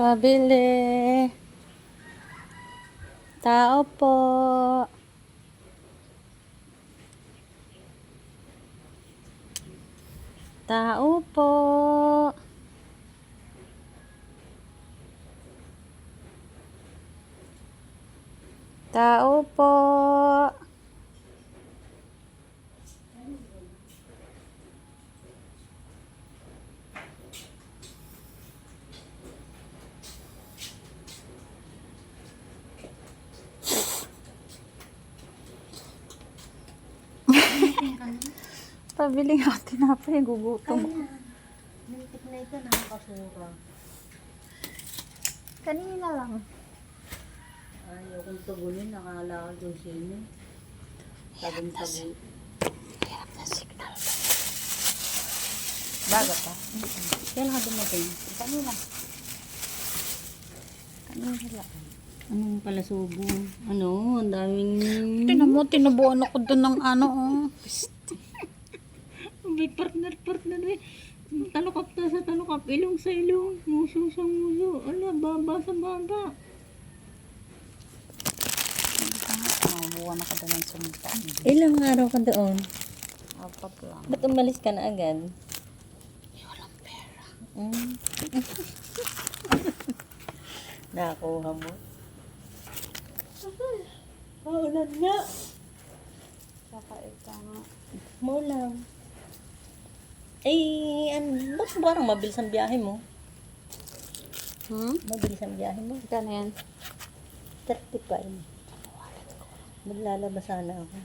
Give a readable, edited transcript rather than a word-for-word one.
Pabili. Tao po. Tao po. Tao po. Pabili nga tinapay, gugutom. Mintik na ito, nakakasura. Kanina lang. Ayaw kong tugunin, nakalakad yung sino. Tagong-tago. Hirap na signal. Baga pa? Kaya ka dumating. Kanina. Kanina lang. Anong pala subo? Ano? Ang daming... Tinan mo, tinubuan ako doon ng ano. May partner eh. Talukap na sa talukap, ilong sa ilong, muso sa muso. Ala, baba sa baba. Buwan ako doon ng sumita. Ilang araw ka doon? Apat lang. Ba't umalis ka na agad? Walang pera. Nakuha mo? Maulan nga. Saka ito nga. Maulan. Ba't parang mabilis ang biyahe mo? Mabilis ang biyahe mo? Kano yan? 35. Maglalabas sana ako.